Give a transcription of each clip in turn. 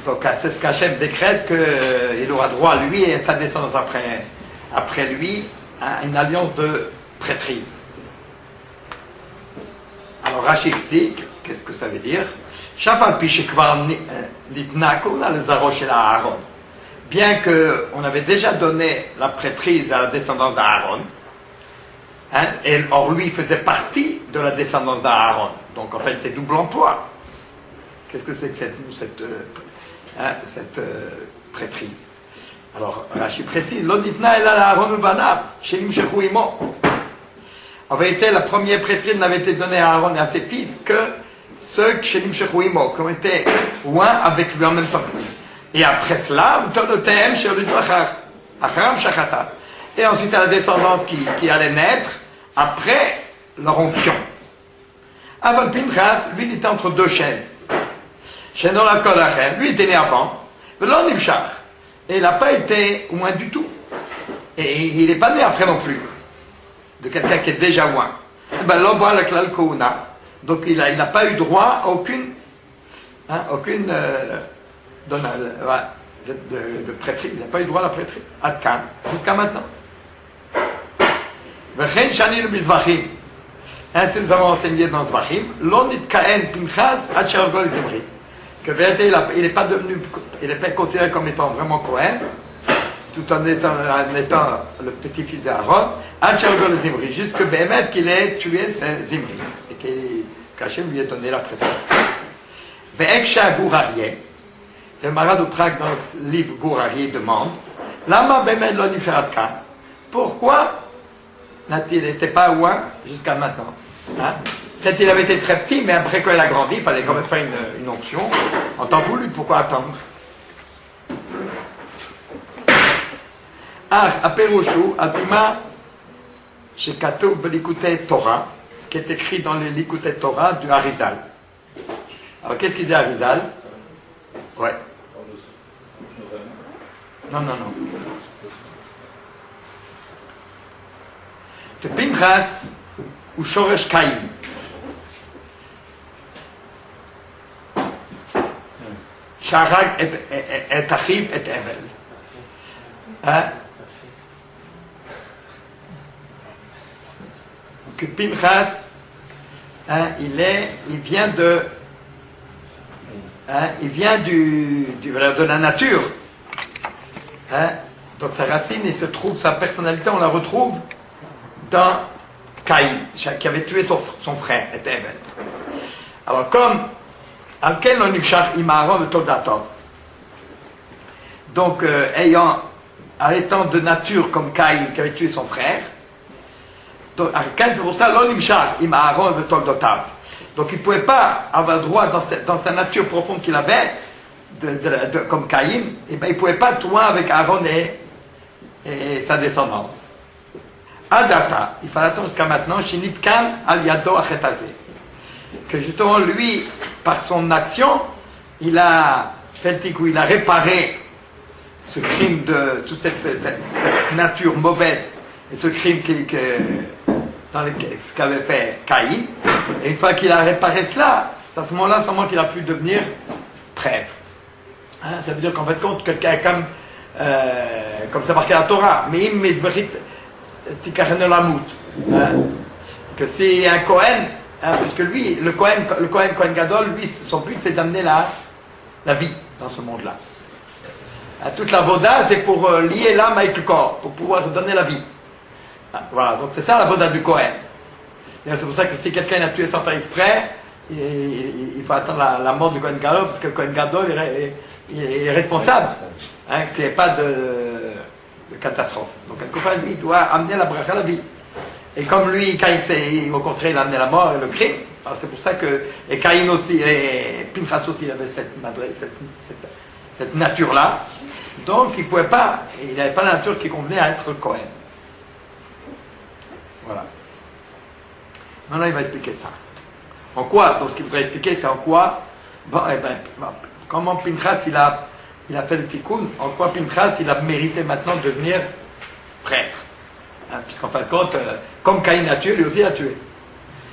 Donc c'est ce qu'Hachem décrète qu'il aura droit, lui et sa descendance après lui, à une alliance de prêtrise. Alors Rashi explique, qu'est-ce que ça veut dire? Bien qu'on avait déjà donné la prêtrise à la descendance d'Aaron, et or lui faisait partie de la descendance d'Aaron, donc en fait c'est double emploi. Qu'est-ce que c'est que cette prêtrise? Alors Rashi précise, en vérité la première prêtrise n'avait été donnée à Aaron et à ses fils que ceux qui ont été loin avec lui en même temps. Et après cela, et ensuite à la descendance qui allait naître après leur onction. Avant Pinchas, lui il était entre deux chaises. Lui il était né avant, et il n'a pas été loin du tout. Et il n'est pas né après non plus, de quelqu'un qui est déjà loin. Donc il n'a pas eu droit à aucune de prêtrise, il n'a pas eu droit à la prêtrise. Adkan, jusqu'à maintenant. Ainsi nous avons enseigné dans Zvachim, qu'il n'est pas devenu, il n'est pas considéré comme étant vraiment Kohen, tout en étant le petit-fils d'Aaron, jusque Béhémet qu'il ait tué Zimri, et qu'Hachem lui ait donné la prêtrise. Le Maharad Prague dans le livre Gourari demande Lama Béhémet lo niferatkan. Pourquoi n'a-t-il été pas loin jusqu'à maintenant? Peut-être qu'il avait été très petit, mais après quand il a grandi, il fallait quand même faire une onction. En temps voulu, pourquoi attendre? Aperoshu, Alpima, chez Kato, Belikutei Torah, ce qui est écrit dans les Likutei Torah du Harizal. Alors qu'est-ce qu'il dit Harizal? Ouais. Non. De Pinchas ou Shoresh Caïn. Sharag et Achiv et Evel. Que Pinchas, il vient de la nature. Donc sa racine, sa personnalité, on la retrouve dans Caïn, qui avait tué son frère, et Evel. Alors comme Alken on Nifshach Imaron de Toldatov. Donc étant de nature comme Caïn qui avait tué son frère, donc Alken c'est pour ça l'on Nifshach Imaron de Toldatov. Donc il ne pouvait pas avoir droit dans sa nature profonde qu'il avait, comme Caïn, et ben il ne pouvait pas être loin avec Aaron et sa descendance. Adata, il fallait attendre jusqu'à maintenant, Shinitkan al Yado Achetazé. Que justement lui, par son action, il a réparé ce crime de toute cette nature mauvaise et ce crime ce qu'avait fait Caïn. Et une fois qu'il a réparé cela, c'est à ce moment-là seulement qu'il a pu devenir prêtre. Ça veut dire qu'en fait compte quelqu'un comme c'est marqué à la Torah, mais que c'est un Kohen, puisque lui, le Kohen Gadol, lui, son but c'est d'amener la vie dans ce monde-là. Toute la voda, c'est pour lier l'âme avec le corps, pour pouvoir donner la vie. Voilà, donc c'est ça la voda du Kohen. C'est pour ça que si quelqu'un a tué sans faire exprès, il faut attendre la mort du Kohen Gadol, parce que le Kohen Gadol est responsable, qu'il n'y ait pas de catastrophe. Donc quelque part, lui, il doit amener la bracha à la vie. Et comme lui, Caïn, au contraire, il a amené la mort et le crime. Alors c'est pour ça que et Caïn aussi, et Pinchas aussi, il avait cette nature-là. Donc il n'avait pas la nature qui convenait à être Kohen. Voilà. Maintenant, il va expliquer ça. En quoi? Donc ce qu'il voudrait expliquer, c'est en quoi, comment Pinchas, il a fait le tikkun, en quoi Pinchas, il a mérité maintenant de devenir prêtre. Puisqu'en fin de compte, comme Caïn a tué, lui aussi a tué.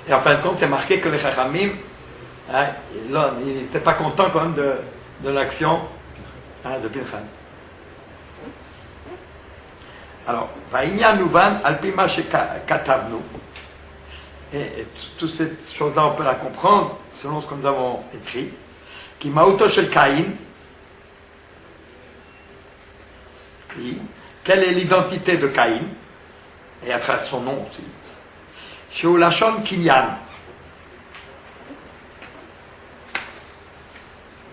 Et en fin de compte, c'est marqué que les Chachamim, hein, là, ils n'étaient pas contents quand même de l'action, hein, de Pinchas. Alors, Vaïnia Nouvan, Alpima Katabnu. Et toutes ces choses-là, on peut la comprendre selon ce que nous avons écrit. Qui Mauto Shel Caïn. Quelle est l'identité de Caïn? Et à travers son nom aussi. Sheulashon Kinyan.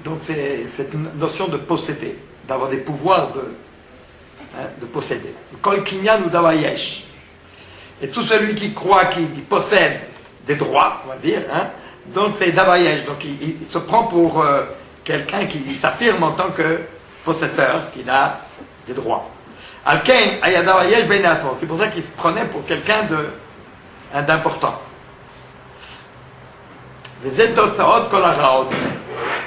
Donc c'est cette notion de posséder, d'avoir des pouvoirs de posséder. Kol Kinyan ou Davayesh. Et tout celui qui croit qu'il possède des droits, on va dire, hein, donc c'est Davayesh. Donc il se prend pour quelqu'un qui s'affirme en tant que possesseur, qui a des droits. Al-Kain, Ayadavayesh Benaton. C'est pour ça qu'il se prenait pour quelqu'un d'important.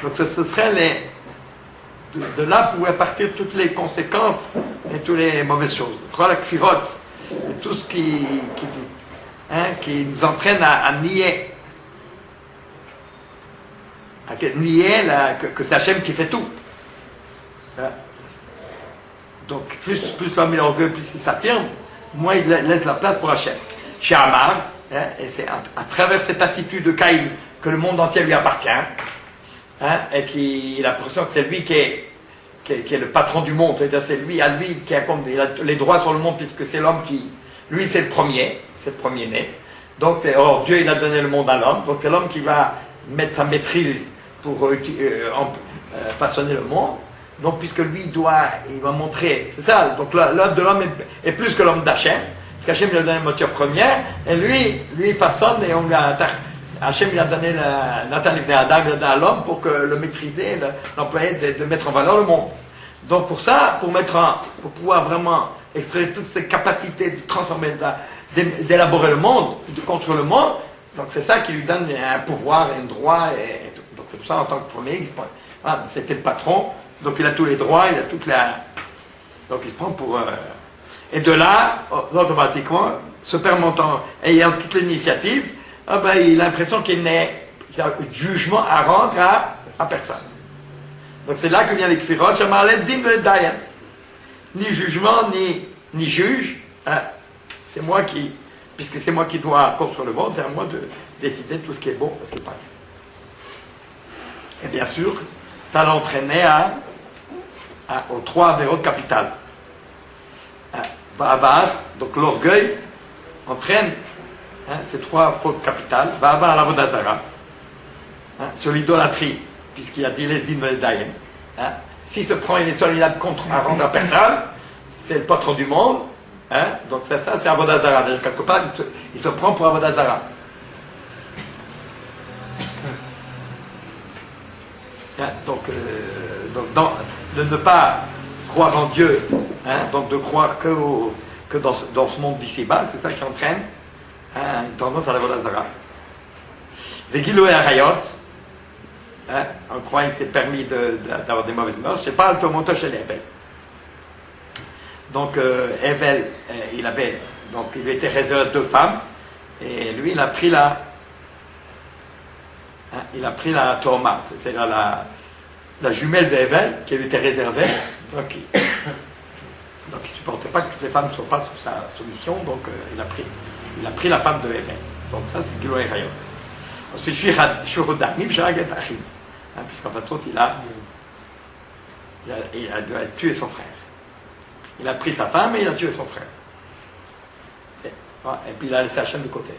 Donc ce serait de là pourraient partir toutes les conséquences et toutes les mauvaises choses. Et tout ce qui nous entraîne à nier. Que c'est Hachem qui fait tout. Donc plus l'homme est orgueilleux, plus il s'affirme, moins il laisse la place pour Hachem. Chez Amar, et c'est à travers cette attitude de Caïn que le monde entier lui appartient, et qu'il a l'impression que c'est lui qui est le patron du monde, c'est-à-dire c'est lui qui a les droits sur le monde, puisque c'est l'homme qui, lui c'est le premier-né. Donc Dieu il a donné le monde à l'homme, donc c'est l'homme qui va mettre sa maîtrise pour façonner le monde. Donc puisque lui il va montrer, c'est ça, donc l'homme de l'homme est plus que l'homme d'Hachem, parce qu'Hachem lui a donné la matière première, et lui il façonne, et Hachem il a donné Nathan ibn Adam, il a donné à l'homme pour le maîtriser, l'employer de mettre en valeur le monde. Donc pour ça, pour pouvoir vraiment extraire toutes ces capacités de transformer, d'élaborer le monde, de construire le monde, donc c'est ça qui lui donne un pouvoir et un droit, et tout. Donc c'est pour ça en tant que premier, c'était le patron, donc il a tous les droits, il a toute la... Donc il se prend pour... Et de là, automatiquement, se permettant, ayant toute l'initiative, il a l'impression qu'il a un jugement à rendre à personne. Donc c'est là que vient les Kfirot, ni jugement, ni juge. C'est moi puisque c'est moi qui dois construire le monde, c'est à moi de décider de tout ce qui est bon et ce qui n'est pas bien. Et bien sûr, ça l'entraînait aux trois avérotes capitales. Ba'avar, donc l'orgueil, entraîne ces trois fautes capitales. Ba'avar la vodazara, sur l'idolâtrie, puisqu'il a dit les din veledayem. S'il se prend une solidarité contre à rendre à personne, c'est le patron du monde. Donc ça c'est Avodazara. Quelque part, il se prend pour Avodazara. Donc de ne pas croire en Dieu, donc de croire que dans ce monde d'ici-bas, c'est ça qui entraîne une tendance à l'Avodazara. Vegilo et Arayot, en croyant qu'il s'est permis d'avoir des mauvaises mœurs, c'est pas le tomonto chez l'Evel. Donc Evel, il était réservé à deux femmes, et lui il a pris la Tohma, c'est-à-dire la jumelle d'Evel qui lui était réservée, donc il ne supportait pas que toutes les femmes ne soient pas sous sa soumission, donc il a pris la femme de Evel. Donc ça c'est Gilo et Rayot. Ensuite Shurodamim Sharaget Achim, puisqu'en fin de compte il a tué son frère. Il a pris sa femme et il a tué son frère. Et puis il a laissé Hachem de côté.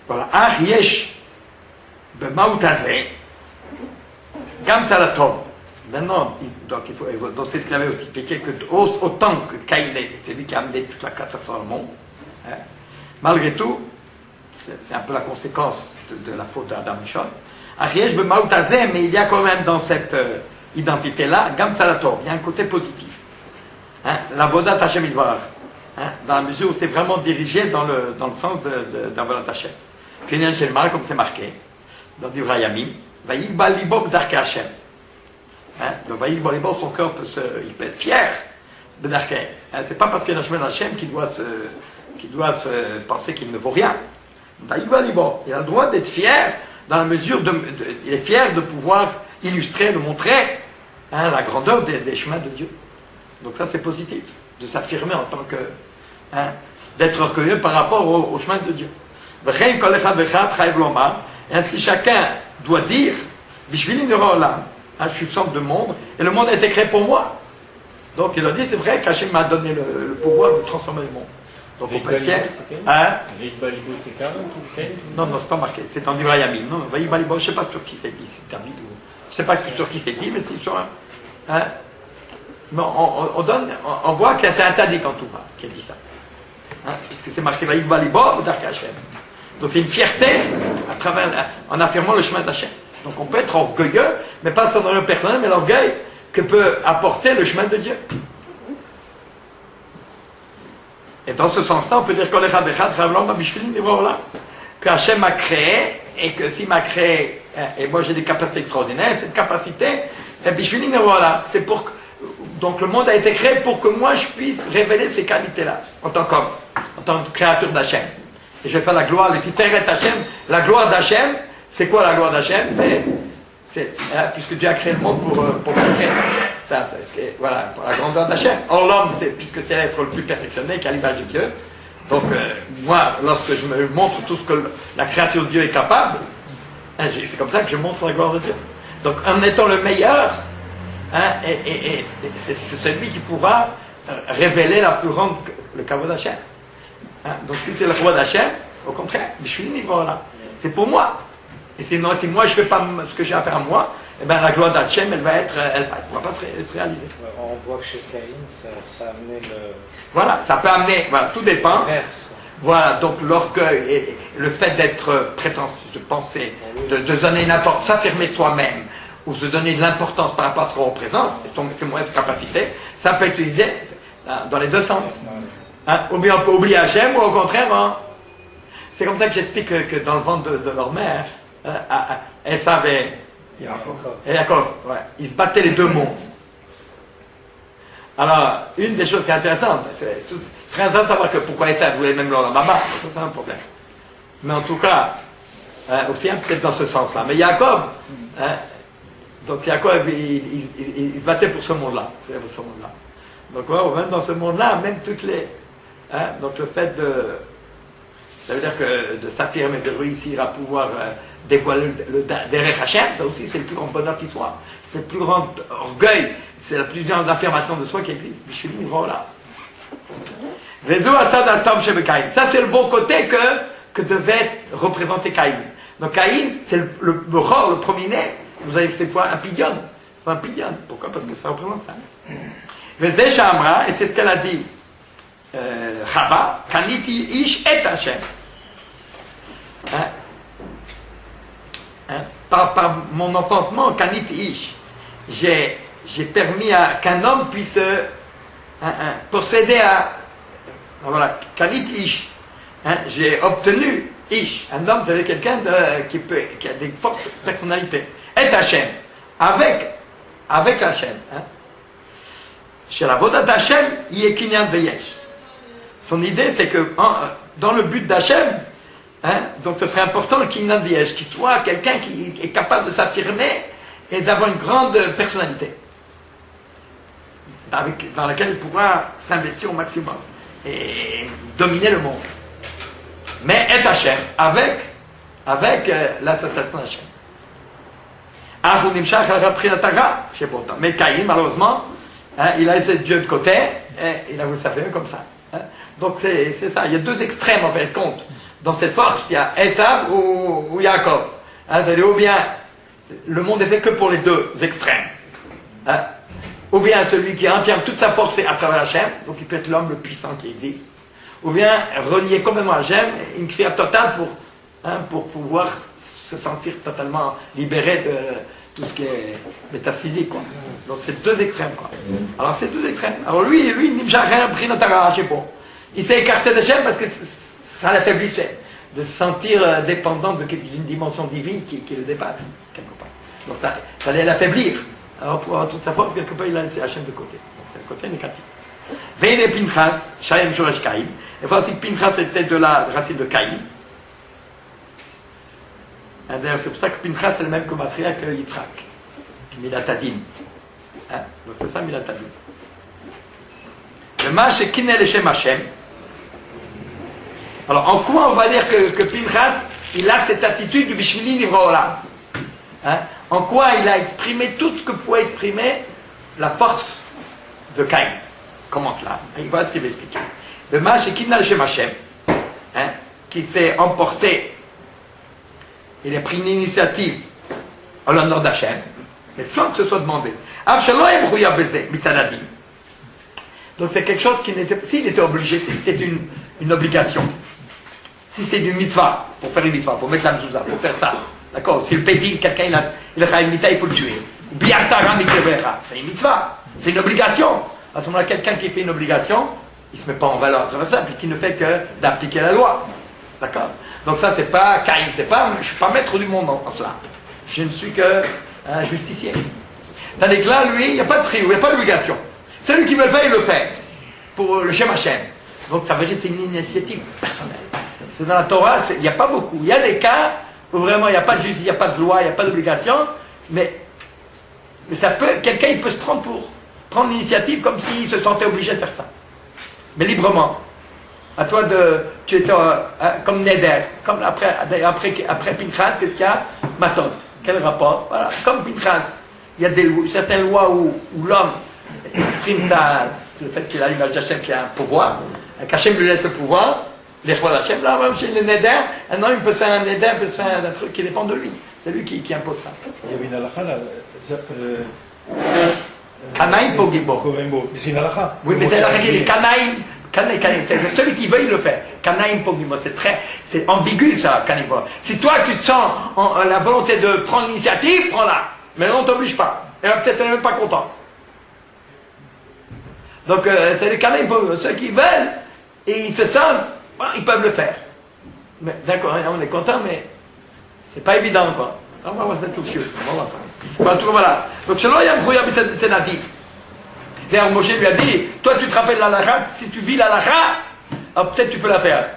Voilà. Yesh b'mautazeh gam tzalatom. Maintenant, donc c'est ce qu'il avait aussi expliqué, que autant que Caïn, c'est lui qui a amené toute la catastrophe dans le monde, malgré tout, c'est un peu la conséquence de la faute d'Adam Rishon. Ariège b'mautazeh, mais il y a quand même dans cette identité-là, gam tzalatom, il y a un côté positif. La Vodat Hashem Yisbarach, dans la mesure où c'est vraiment dirigé dans le sens d'Avodat Hashem. Kenyan Shelmar, comme c'est marqué, dans Divrei Yamim, Vayikbal libo b'darkei Hashem. Donc Vayikbal libo, son cœur il peut être fier Bedarkei. C'est pas parce qu'il y a un chemin d'Hachem qu'il doit se penser qu'il ne vaut rien. Il a le droit d'être fier dans la mesure il est fier de pouvoir illustrer, de montrer la grandeur des chemins de Dieu. Donc ça c'est positif, de s'affirmer en tant que d'être orgueilleux par rapport au chemin de Dieu. Et ainsi chacun doit dire, je suis le centre du monde et le monde a été créé pour moi. Donc il a dit, c'est vrai qu'Hachem m'a donné le pouvoir de transformer le monde. Donc on peut être fier. Non, non, c'est pas marqué. C'est dans Divrei Yamim. Non, je ne sais pas sur qui c'est dit. C'est David ou... Je ne sais pas sur qui c'est dit, mais c'est sur un. Mais on voit que c'est un tzaddik en tout cas qui a dit ça. Puisque c'est marqué Vaïbalibo ou Dark Hachem. Donc c'est une fierté en affirmant le chemin d'Hachem. Donc on peut être orgueilleux, mais pas son orgueil personnel, mais l'orgueil que peut apporter le chemin de Dieu. Et dans ce sens-là, on peut dire que Hachem m'a créé, et que s'il m'a créé, et moi j'ai des capacités extraordinaires, cette capacité, c'est pour que, donc le monde a été créé pour que moi je puisse révéler ces qualités-là, en tant qu'homme, en tant que créature d'Hachem. Et je vais faire la gloire, les Tiferet Hachem. La gloire d'Hachem, c'est quoi la gloire d'Hachem? Puisque Dieu a créé le monde pour le créer. Ça, voilà, pour la grandeur d'Hachem. Or l'homme, puisque c'est l'être le plus perfectionné, qui a l'image de Dieu. Donc moi, lorsque je me montre tout ce que la créature de Dieu est capable, c'est comme ça que je montre la gloire de Dieu. Donc en étant le meilleur, et c'est celui qui pourra révéler la plus grande, le kavod d'Hachem. Donc si c'est le roi d'Hachem, au contraire, je suis niveau là. C'est pour moi. Et sinon, si moi je ne fais pas ce que j'ai à faire à moi, eh bien la gloire d'Hachem, elle ne pourra pas se réaliser. On voit que chez Caïn, ça a amené le... Voilà, ça peut amener, voilà, tout dépend. Voilà, donc l'orgueil et le fait d'être prétentieux, de penser, de donner une importance, s'affirmer soi-même, ou se donner de l'importance par rapport à ce qu'on représente, ses moyens, ses capacités, ça peut être utilisé dans les deux sens. Ou bien on peut oublier Hachem, ou au contraire, c'est comme ça que j'explique que dans le ventre de leur mère, Esav et Yaakov, ouais, ils se battaient les deux mondes. Alors, une des choses qui est intéressante, c'est très intéressant de savoir que pourquoi Esav voulait même leur maman, ça c'est un problème. Mais en tout cas, aussi peut-être dans ce sens-là. Mais Yaakov, donc Yaakov, il se battait pour ce monde-là. Donc voilà, même dans ce monde-là, même toutes les... donc le fait de... Ça veut dire que de s'affirmer, de réussir à pouvoir dévoiler le Derech Hachem, ça aussi c'est le plus grand bonheur qui soit. C'est le plus grand orgueil, c'est la plus grande affirmation de soi qui existe. Je suis dit, voilà. Ça c'est le bon côté que devait représenter Caïn. Donc Caïn, c'est le roi, le premier-né. Vous avez c'est quoi? Un pidyon. Un pidyon. Pourquoi? Parce que ça représente ça. Et c'est ce qu'elle a dit. Chava, Kaniti Ish et Hachem. Par mon enfantement, Kaniti Ish, j'ai permis qu'un homme puisse posséder à. Voilà, Kaniti Ish. J'ai obtenu Ish. Un homme, c'est quelqu'un qui a des fortes personnalités. Et Hachem. Avec Hachem. Chez la Voda d'Hachem, il est Kinyan Veyesh. Son idée, c'est que dans le but d'Hachem, donc ce serait important le Kinyan Veyesh, qu'il soit quelqu'un qui est capable de s'affirmer et d'avoir une grande personnalité, dans laquelle il pourra s'investir au maximum et dominer le monde. Mais est Hachem, avec l'association d'Hachem. Mais Caïn, malheureusement, il a laissé Dieu de côté et il a voulu s'affirmer comme ça. Donc c'est ça, il y a deux extrêmes en fait compte. Dans cette force, il y a Esav ou Yaakov. Ou bien le monde est fait que pour les deux extrêmes. Ou bien celui qui entière toute sa force à travers Hachem, donc il peut être l'homme le puissant qui existe. Ou bien relier complètement à Hachem, une créature totale pour pouvoir se sentir totalement libéré de tout ce qui est métaphysique, quoi. Donc c'est deux extrêmes, quoi. Alors c'est deux extrêmes. Alors lui, il n'a rien pris notre arraché, bon. Il s'est écarté d'Hachem parce que ça l'affaiblissait, de se sentir dépendant d'une dimension divine qui le dépasse, quelque part. Donc ça allait l'affaiblir. Alors pour avoir toute sa force, quelque part, il a laissé Hachem de côté. Donc c'est le côté négatif. Veine Pinchas, Shalem Shoresh Caïn. Et voici que Pinchas était de la racine de Caïn. D'ailleurs, c'est pour ça que Pinchas est le même comatria que Yitzhak, Milatadin. Hein? Donc c'est ça Milatadin. Le Mash est Kinel Shem Hashem. Alors en quoi on va dire que Pinchas, il a cette attitude du Bishvili Nivra Olam? Hein? En quoi il a exprimé tout ce que pouvait exprimer la force de Caïn? Comment cela? Voilà ce qu'il va expliquer. Le Mash est Kinel Shem Hashem, hein? Qui s'est emporté. Il a pris une initiative en l'honneur d'Hachem, mais sans que ce soit demandé. Donc c'est quelque chose qui n'était... S'il était obligé, si c'est une obligation, si c'est une mitzvah, pour faire une mitzvah, il faut mettre la mezouza, pour faire ça. D'accord? Si le pédin, quelqu'un il a une mitzvah, il faut le tuer. C'est une mitzvah, c'est une obligation. À ce moment-là, quelqu'un qui fait une obligation, il ne se met pas en valeur à travers ça, puisqu'il ne fait que d'appliquer la loi. D'accord? Donc ça, c'est pas Caïn, je ne suis pas maître du monde en cela. Je ne suis qu'un justicier. Tandis que là, lui, il n'y a pas de trio, il n'y a pas d'obligation. Celui qui veut le faire, il le fait. Pour le Shem Hashem. Donc ça veut dire que c'est une initiative personnelle. C'est dans la Torah, il n'y a pas beaucoup. Il y a des cas où vraiment il n'y a pas de justice, il n'y a pas de loi, il n'y a pas d'obligation, mais ça peut, quelqu'un il peut se prendre pour prendre l'initiative comme s'il se sentait obligé de faire ça. Mais librement. À toi de... Tu étais comme Neder. Comme après Pinchas, qu'est-ce qu'il y a? Matot. Quel rapport? Voilà. Comme Pinchas. Il y a certaines lois où l'homme exprime le fait qu'il a l'image d'Hachem qui a un pouvoir. Qu'Hachem lui laisse le pouvoir. Les rois d'Hachem, là, même chez les Neder, un homme il peut se faire un Neder, il peut se faire un truc qui dépend de lui. C'est lui qui impose ça. Il y avait une halakha là. Kanaïm Pogibo. C'est une halakha. Oui, mais c'est la règle. Kanaïm. C'est celui qui veut, il le fait. Kanaïm Pogimo, c'est ambigu ça, Kanaïm. Si toi tu te sens la volonté de prendre l'initiative, prends-la. Mais on ne t'oblige pas. Et peut-être tu n'es même pas content. Donc c'est les Kanaïm Pogimo. Ceux qui veulent, et ils se sentent, voilà, ils peuvent le faire. Mais d'accord, on est content, mais c'est pas évident quoi. On va voir ça tout de suite. On va voir ça. Voilà. Donc, Shalom Yam Khouya Bisenadi. D'ailleurs, Moshe lui a dit, toi tu te rappelles la lacha, si tu vis la lacha, alors peut-être tu peux la faire.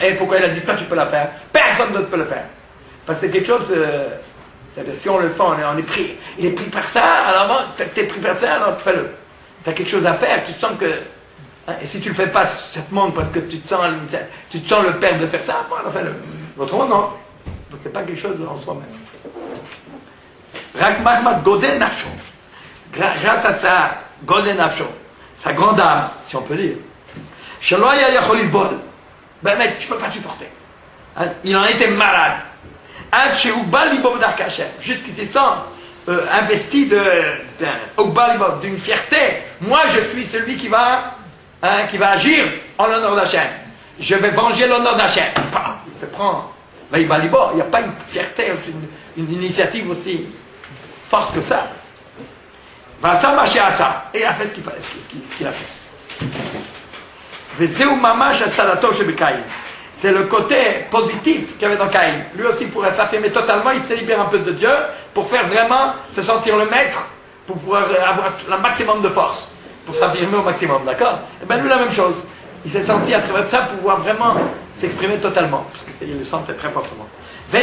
Et pourquoi il a dit, toi tu peux la faire? Personne d'autre peut le faire. Parce que c'est quelque chose, si on le fait, on est pris. Il est pris par ça, alors tu es pris par ça, alors fais-le. Tu as quelque chose à faire, tu te sens que... Hein, et si tu ne le fais pas, ça te manque parce que tu te sens le père de faire ça, bon, alors fais-le. Autrement, non. Donc c'est pas quelque chose en soi-même. Rak Mahmad Godel Nacho. Grâce à ça, Golden Afsho, sa grande âme, si on peut dire. Shaloya Yacholisbol. Ben mec, je ne peux pas supporter. Hein? Il en était malade. Jusqu'il s'est sent investi d'une fierté. Moi, je suis celui qui va agir en l'honneur d'Hachem. Je vais venger l'honneur d'Hachem. Il se prend. Il n'y a pas une fierté, une initiative aussi forte que ça. Vincent marchait à ça. Et il a fait ce qu'il a fait. C'est le côté positif qu'il y avait dans Caïn. Lui aussi pourrait s'affirmer totalement, il se libère un peu de Dieu pour faire vraiment se sentir le maître, pour pouvoir avoir le maximum de force, pour s'affirmer au maximum, d'accord? Et bien lui la même chose. Il s'est senti à travers ça pour pouvoir vraiment s'exprimer totalement, parce qu'il le sentait très fortement. Ça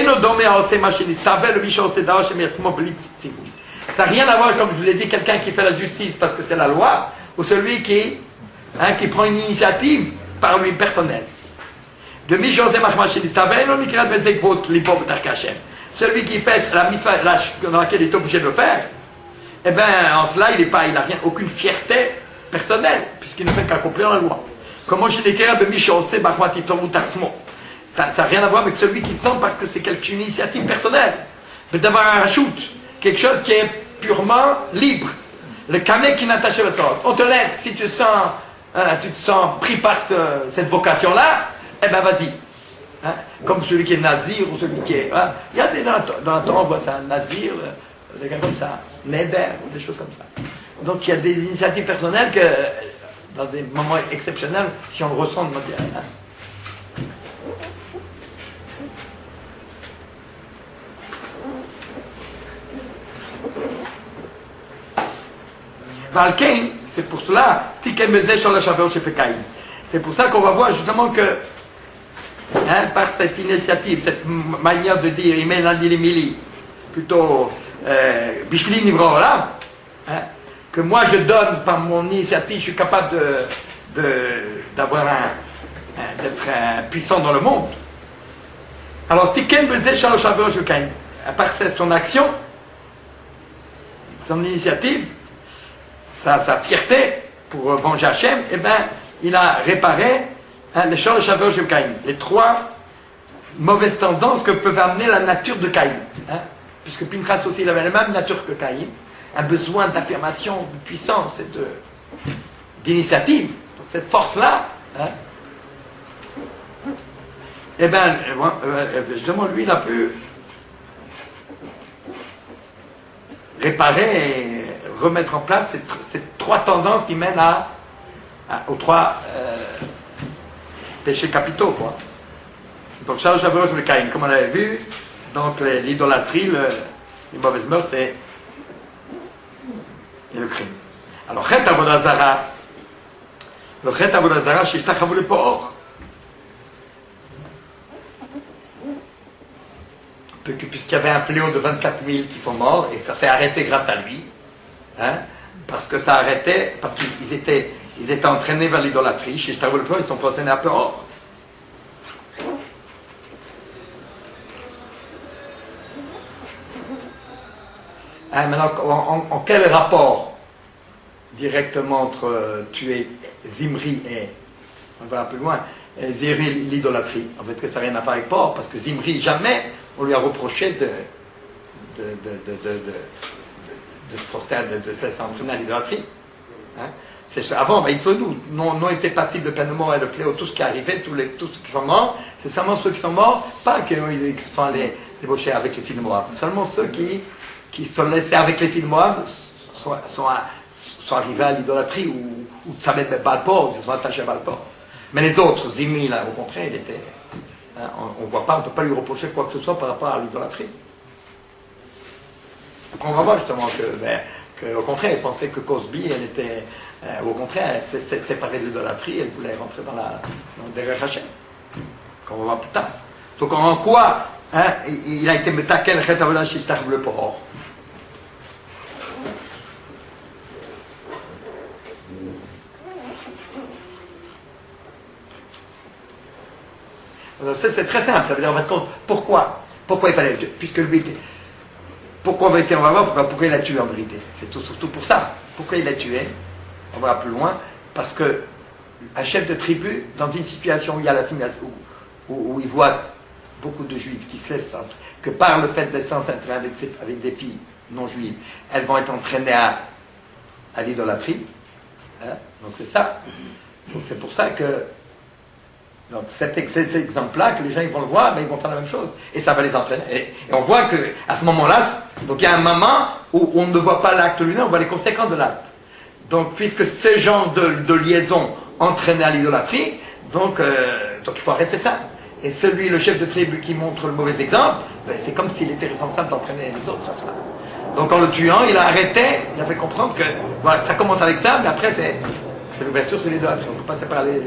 n'a rien à voir, comme je vous l'ai dit, quelqu'un qui fait la justice parce que c'est la loi, ou celui qui prend une initiative par lui personnel. Celui qui fait la mitzvah dans laquelle il est obligé de le faire, eh bien, en cela, il n'a aucune fierté personnelle, puisqu'il ne fait qu'accomplir la loi. Comment je l'écris de Michosé, ça n'a rien à voir avec celui qui sent parce que c'est une initiative personnelle. Mais d'avoir un rajout, quelque chose qui est purement libre. Le kané qui n'attache pas de sorte. On te laisse, si tu te sens pris par cette vocation-là, eh bien vas-y. Hein? Comme celui qui est nazir ou celui qui est... Hein? Il y a dans la Torah, on voit ça, nazir, des gars comme ça, neder, des choses comme ça. Donc il y a des initiatives personnelles que, dans des moments exceptionnels, si on le ressent, on va dire... Hein? Valken, c'est pour cela, c'est pour ça qu'on va voir justement que, hein, par cette initiative, cette manière de dire, plutôt, Bifli Nivro là, que moi je donne par mon initiative, je suis capable d'avoir d'être puissant dans le monde. Alors, Tiken Bezeh Shalosh Averosh Kain, à part son action, son initiative, sa fierté pour venger Hachem, eh bien, il a réparé les Shalosh Averosh Kain, les 3 mauvaises tendances que peut amener la nature de Caïn. Puisque Pinchas aussi, il avait la même nature que Caïn, un besoin d'affirmation, de puissance et d'initiative. Donc, cette force-là, eh bien, justement, lui, il a pu réparer et remettre en place ces 3 tendances qui mènent aux 3 péchés capitaux, quoi. Donc, Shalosh Averosh le Caïn, comme on l'avait vu, donc l'idolâtrie, les mauvaises mœurs et le crime. Alors, Chet Avodah Zara, le Chet Avodah Zara, Shishtachavu le Poor. Puisqu'il y avait un fléau de 24 000 qui sont morts, et ça s'est arrêté grâce à lui, parce que ça arrêtait, parce qu'ils étaient entraînés vers l'idolâtrie, chez Shtaroul, ils sont possédés un peu hors. Maintenant, en quel rapport directement entre tuer Zimri et, on va un peu loin, Zimri l'idolâtrie? En fait, que ça n'a rien à faire avec Por, parce que Zimri, jamais on lui a reproché de se prosterner, de s'entraîner à l'idolâtrie. Avant, Vaïtsonou, non était passible de peine de mort et le fléau, tout ce qui arrivait, tous ceux qui sont morts, c'est seulement ceux qui sont morts, pas qu'ils sont allés débaucher avec les filles de Moab, seulement ceux qui sont laissés avec les filles de Moab sont arrivés à l'idolâtrie ou savaient Baal-Por, ils se sont attachés à Baal-Por. Mais les autres, Zimri, là, au contraire, il était. On ne voit pas, on ne peut pas lui reprocher quoi que ce soit par rapport à l'idolâtrie. Donc on va voir justement qu'au contraire, il pensait que Cosby, elle était, au contraire, elle s'est séparée de l'idolâtrie, elle voulait rentrer dans derrière Hachem. Qu'on va voir plus tard. Donc en quoi il a été metakel Chet Avodah Shishtachavu le Poor. C'est très simple, ça veut dire, en fin de compte, pourquoi il fallait, puisque lui, pourquoi en vérité, on va voir pourquoi il a tué en vérité. C'est surtout pour ça. Pourquoi il l'a tué, on va plus loin, parce que un chef de tribu, dans une situation où il y a l'assimilation, où il voit beaucoup de juifs qui se laissent, que par le fait d'être s'entraîner avec des filles non juives, elles vont être entraînées à l'idolâtrie. Donc c'est ça. Donc c'est pour ça que donc cet exemple-là, que les gens ils vont le voir, mais ils vont faire la même chose. Et ça va les entraîner. Et on voit qu'à ce moment-là, donc il y a un moment où on ne voit pas l'acte lui-même, on voit les conséquences de l'acte. Donc puisque ce genre de liaison entraînait à l'idolâtrie, donc il faut arrêter ça. Et celui, le chef de tribu qui montre le mauvais exemple, ben, c'est comme s'il était responsable d'entraîner les autres à cela. Donc en le tuant, il a arrêté, il a fait comprendre que voilà, ça commence avec ça, mais après c'est l'ouverture, c'est l'idolâtrie. On ne peut pas séparer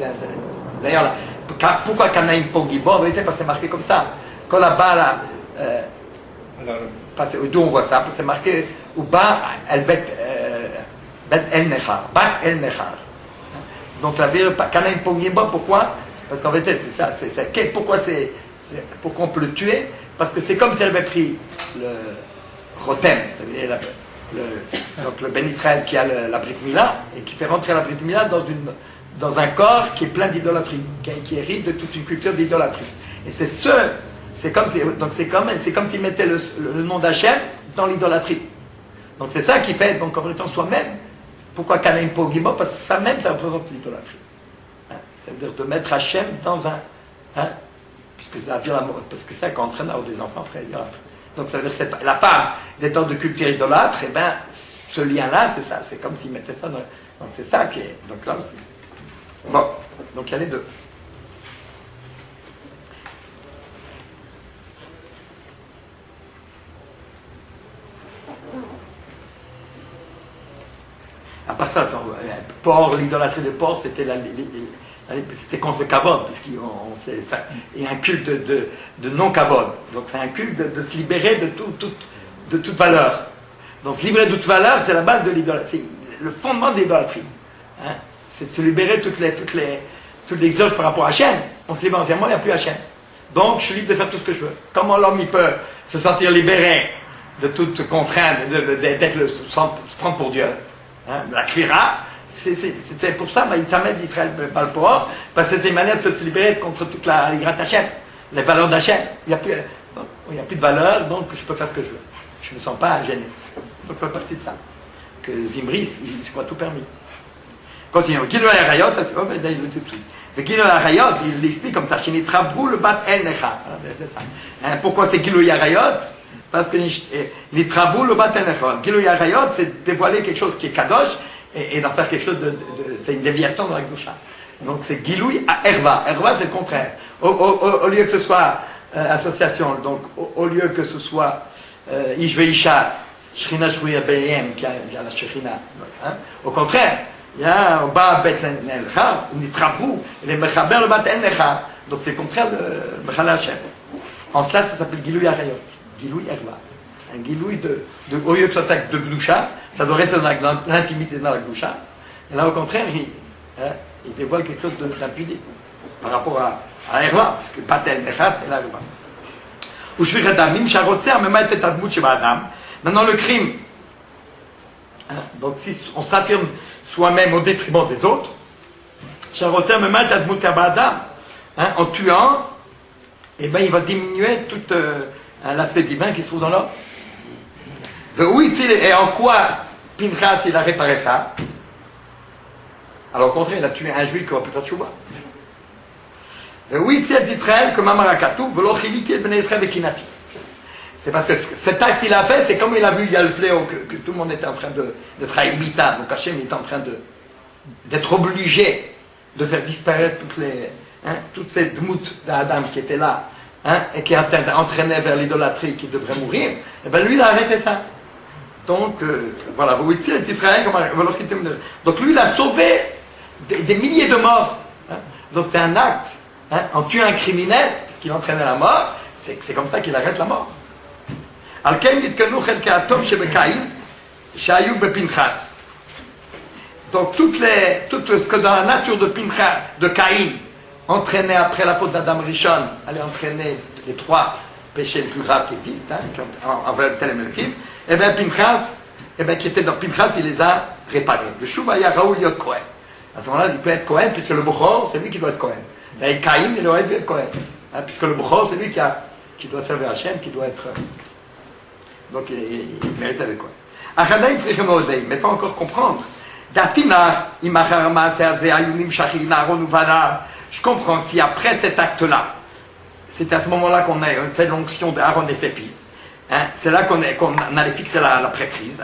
D'ailleurs, là, pourquoi Canaïm Pongibo, en vérité, parce que c'est marqué comme ça. Quand là-bas, là, d'où on voit ça, parce que c'est marqué, ou bas, elle bet el nechar, bat el nechar. Donc la vérité, Canaïm Pongibo, pourquoi? Parce qu'en vérité, c'est ça. Pourquoi on peut le tuer? Parce que c'est comme si elle avait pris le Rotem, donc le Ben Israël qui a la Brit Mila, et qui fait rentrer la Brit Mila dans un corps qui est plein d'idolâtrie, qui hérite de toute une culture d'idolâtrie. Et c'est comme s'il mettait le nom d'Hachem dans l'idolâtrie. Donc c'est ça qui fait, donc en étant soi-même, pourquoi Canaïm Pogimo? Parce que ça même, ça représente l'idolâtrie. Ça veut dire de mettre Hachem dans un... puisque ça vient parce que c'est ça qu'on entraîne à avoir des enfants après. Donc ça veut dire que la femme, des temps de culture idolâtre, et bien ce lien-là, c'est ça. C'est comme s'il mettait ça dans... Donc c'est ça qui est... Donc là aussi. Bon, donc il y a les deux. À part ça, porc, l'idolâtrie de porc, c'était c'était contre le kavod, puisqu'on faisait ça. Et un culte de non-kavod. Donc c'est un culte de se libérer de toute valeur. Donc se libérer de toute valeur, c'est la base de l'idolâtrie. C'est le fondement de l'idolâtrie. Hein? C'est de se libérer toutes les exoges par rapport à Hachem. On se libère entièrement, il n'y a plus Hachem. Donc je suis libre de faire tout ce que je veux. Comment l'homme il peut se sentir libéré de toute contrainte, se prendre pour Dieu, hein? La kvira, c'est pour ça, il s'amène d'Israël Balpoor, parce que c'était une manière de se libérer contre toute la grâce Hachem, les valeurs d'Hachem. Il n'y a plus de valeur, donc je peux faire ce que je veux. Je ne me sens pas gêné. Donc ça fait partie de ça. Que Zimri, il se croit tout permis. Continuons. Gilou Arayot, ça c'est pas mais il le tout de suite. Le Gilou Arayot, il l'explique comme ça. Chez Trabrou le bat El Necha. C'est ça. Pourquoi c'est Gilou Arayot? Parce que les Trabrou le bat El Necha. Gilou Arayot, c'est dévoiler quelque chose qui est kadosh et d'en faire quelque chose c'est une déviation dans la Gdusha. Donc c'est Gilou à Erva. Erva, c'est le contraire. Au lieu que ce soit association, donc au lieu que ce soit Ishve Isha, Shrina Shruya Beyem, qui a la Shekhinah. Au contraire, il y a Ba Bet Nelcha, Nitrabrou, les Mechaber le Bat El Necha. Donc c'est le contraire de Mechala Hashem. En cela, ça s'appelle Gilou Arayot. Gilou Erva. Un Gilou au lieu que ce soit de Gdusha, ça doit rester dans l'intimité dans la Gdusha. Et là, au contraire, il dévoile quelque chose d'impuni par rapport à Erva, parce que Bat El Necha, c'est la Erva. Maintenant le crime, donc si on s'affirme soi-même au détriment des autres, en tuant, eh ben, il va diminuer tout l'aspect divin qui se trouve dans l'homme. Et en quoi Pinchas il a réparé ça? Alors au contraire, il a tué un juif qui aurait pu faire tchouba. Oui, c'est d'Israël que Mamarakatou, c'est parce que cet acte qu'il a fait, c'est comme il a vu, il y a le fléau, que tout le monde était en train de trahir Mita, donc Hachem était en train d'être obligé de faire disparaître toutes ces dmoutes d'Adam qui étaient là, et qui entraînaient vers l'idolâtrie qui devrait mourir, et bien lui il a arrêté ça. Donc, voilà, oui, c'est Israël, donc lui il a sauvé des milliers de morts. Donc c'est un acte. En tuant un criminel, puisqu'il entraînait la mort, c'est comme ça qu'il arrête la mort. Donc tout ce que dans la nature de Caïn entraînait après la faute d'Adam Rishon, allait entraîner les 3 péchés les plus graves qui existent, envers le Melkim, et bien Pinchas, qui était dans Pinchas, il les a réparés. Le Shuvaya Raoul Yot Kohen. À ce moment-là, il peut être Kohen, puisque le Bechor, c'est lui qui doit être Kohen. Et Caïn, il aurait dû être Kohen. Puisque le Bechor, c'est lui qui doit servir Hachem, qui doit être. Donc il mérite d'être Kohen. Mais il faut encore comprendre. Je comprends si après cet acte-là, c'est à ce moment-là qu'on a fait l'onction d'Aaron et ses fils. C'est là qu'on allait fixer la prêtrise.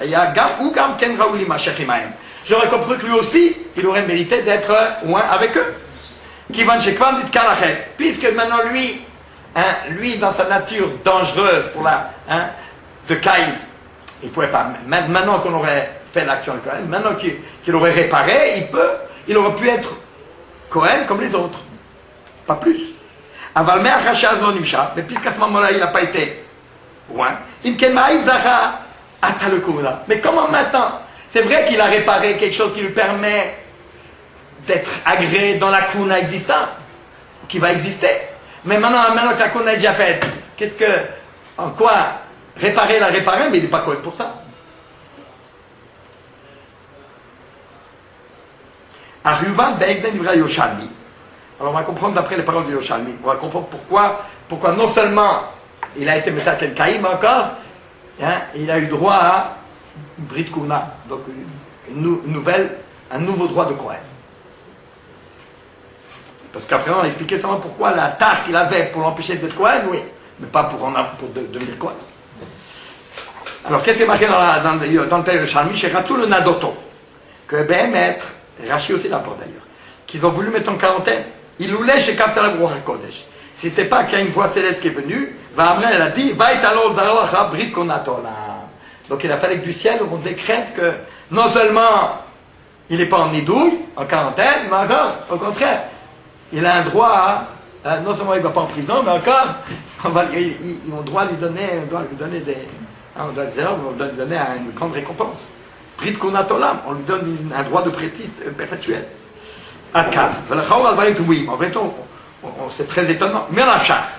J'aurais compris que lui aussi, il aurait mérité d'être loin avec eux. Puisque maintenant lui dans sa nature dangereuse de Caïn, il pouvait pas. Maintenant qu'on aurait fait l'action de Cohen, maintenant qu'il aurait réparé, il aurait pu être Cohen comme les autres, pas plus. Mais puisqu'à ce moment-là il n'a pas été loin, mais comment maintenant? C'est vrai qu'il a réparé quelque chose qui lui permet d'être agréé dans la kuna existante, qui va exister. Mais maintenant que la kuna est déjà faite, en quoi réparer la réparer, mais il n'est pas correct pour ça. Alors on va comprendre d'après les paroles de Yoshalmi, on va comprendre pourquoi non seulement il a été Metaken Caïm, mais encore, il a eu droit à une Brit Kuna, donc un nouveau droit de Kohen. Parce qu'après on a expliqué seulement pourquoi la tare qu'il avait pour l'empêcher d'être Kohen, oui, mais pas pour devenir Kohen. Alors qu'est-ce qui est marqué dans le texte de Shalmi, chez Ratou le Nadoto, que Béhémet, Rachi aussi l'apporte d'ailleurs, qu'ils ont voulu mettre en quarantaine, il loulait chez Kapsala Brouha Kodesh. Si ce n'était pas qu'il y a une voix céleste qui est venue, elle a dit, va et alors Brit Konatola. Donc il a fallu que du ciel on décrète que non seulement il n'est pas en nidouille, en quarantaine, mais encore, au contraire, il a un droit non seulement il ne va pas en prison, mais encore, ils ont le droit de lui donner, on doit lui donner une grande récompense. Prix de Kunatolam, on lui donne un droit de prêtiste perpétuel. Adkan. En vrai, c'est très étonnant. Mais on a chasse.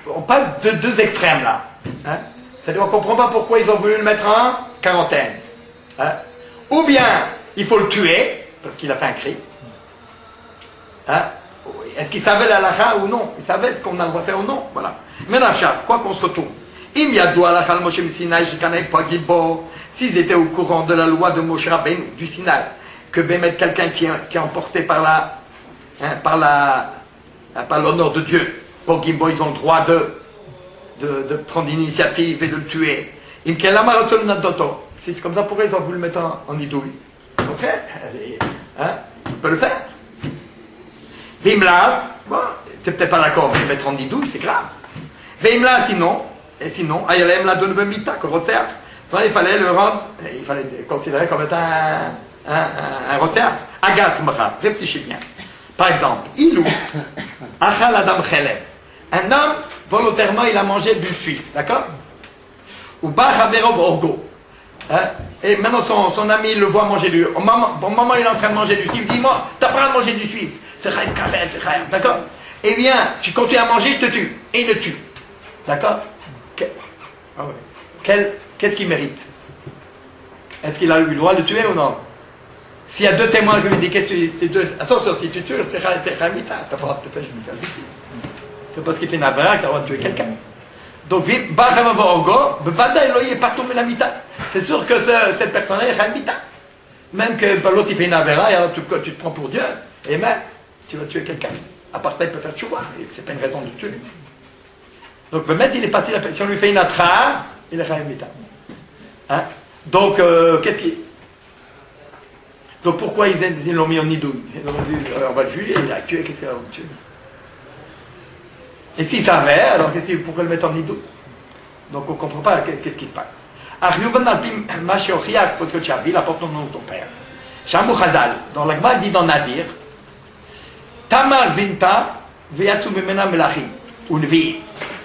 On passe de deux extrêmes là. Hein? C'est-à-dire, on ne comprend pas pourquoi ils ont voulu le mettre en quarantaine. Hein? Ou bien, il faut le tuer, parce qu'il a fait un cri. Hein? Est-ce qu'il savait la halakha ou non? Il savait ce qu'on a le droit de faire ou non? Voilà. Mais quoi qu'on se retourne. S'ils étaient au courant de la loi de Moshe Rabbeinu, du Sinaï, que Bémet, quelqu'un qui est emporté par l'honneur de Dieu, pour Gimbo, ils ont le droit de prendre l'initiative et de le tuer. C'est comme ça, pourquoi ils ont voulu le mettre en idouille? Au contraire, hein, il peut le faire. Vimla, bon, tu n'es peut-être pas d'accord, mais le mettre en idouille, c'est grave. Vimla, sinon, Ayalem la donne Bemita, Korotzer. Il fallait le rendre, il fallait le considérer comme étant un rotzer. Agatz Mara, réfléchis bien. Par exemple, Ilou, Achal Adam Chelev. Un homme, volontairement, il a mangé du suif, d'accord? Ou Bachaverov Orgo. Et maintenant, son ami, il le voit manger du. Au moment où il est en train de manger du suif, il dit: moi, t'as pas à manger du suif. C'est Chaim Karet, c'est Chaim, d'accord? Eh bien, tu continues à manger, je te tue. Et il le tue. D'accord? Qu'est-ce qu'il mérite? Est-ce qu'il a eu le droit de le tuer ou non? S'il y a deux témoins qui lui disent qu'est-ce que c'est deux. Attention, si tu tues, t'es Chaimita, t'as pas le droit de te faire juger ici. C'est parce qu'il fait une avera qu'il a le droit de tuer quelqu'un. Donc, c'est sûr que cette personne-là est Chaimita. Même que l'autre il fait une avera, et alors tu te prends pour Dieu, et même tu vas tuer quelqu'un. À part ça, il peut faire tchouva, et c'est pas une raison de tuer. Donc, le maître, il est passé, si on lui fait une atra, il est Chaimita. Hein? Donc, qu'est-ce qui. Donc, pourquoi ils l'ont mis en nidouille? Ils ont dit, on va le juger, il a tué, qu'est-ce qu'il va tuer? Et s'il savait, alors pourquoi le mettre en nidouille? Donc, on ne comprend pas qu'est-ce qui se passe. Apporte le nom de ton père. Shamou Chazal, dans l'Agma, dit dans Nazir, Tamar Vinta, Veyatsu Memena Melachim, ou Nevi.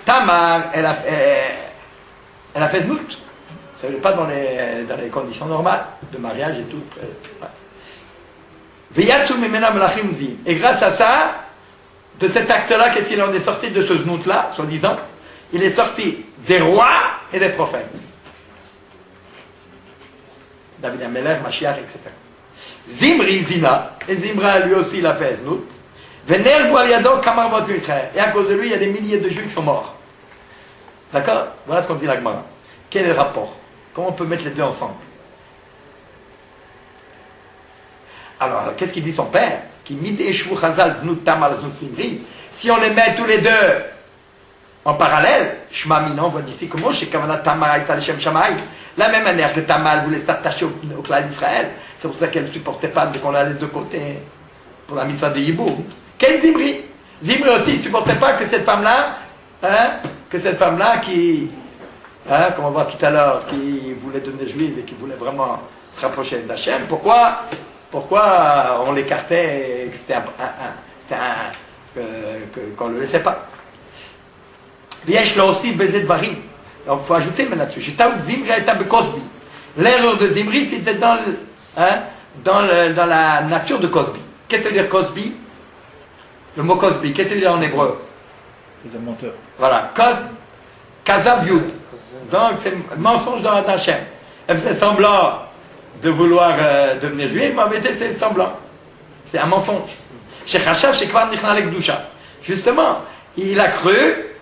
Tamar, elle a fait znout. Ça n'est pas dans les conditions normales de mariage et tout. Veyatsu Memena Melachim Nevi. Et grâce à ça, de cet acte-là, qu'est-ce qu'il en est sorti de ce znout-là, soi-disant? Il est sorti des rois et des prophètes. David Ameler, Mashiach, etc. Zimri Zina, et Zimra lui aussi il a fait znout. Vener Gwaliado Kamar Israël. Et à cause de lui, il y a des milliers de juifs qui sont morts. D'accord? Voilà ce qu'on dit la Gemara. Quel est le rapport? Comment on peut mettre les deux ensemble? Alors, qu'est-ce qu'il dit son père? Qui mideshu chazal znout tamal znout zimri. Si on les met tous les deux en parallèle, Shema Mina, on voit d'ici comment chez Kavanat Tamar Aïta Leshem Shamaï. La même manière que Tamar voulait s'attacher au clan d'Israël, c'est pour ça qu'elle ne supportait pas qu'on la laisse de côté pour la mitzvah de Yiboum. Quel Zimri? Zimri aussi ne supportait pas que cette femme-là, qui, comme on voit tout à l'heure, qui voulait devenir juive et qui voulait vraiment se rapprocher d'Hachem, pourquoi on l'écartait et que qu'on ne le laissait pas? Viesh là aussi baiser de varim. Donc il faut ajouter maintenant là-dessus. J'étais où Zimri a été avec Cosby. L'erreur de Zimri, c'était dans la nature de Cosby. Qu'est-ce que ça veut dire Cosby? Le mot Cosby, qu'est-ce que ça veut dire en hébreu? C'est un menteur. Voilà, Kazav Yud. Donc c'est mensonge dans la Hachem. Elle faisait semblant de vouloir devenir juive, mais en vérité c'est semblant. C'est un mensonge. Chez Chachav, chez Kvan Nichnalek Doucha. Justement, il a cru,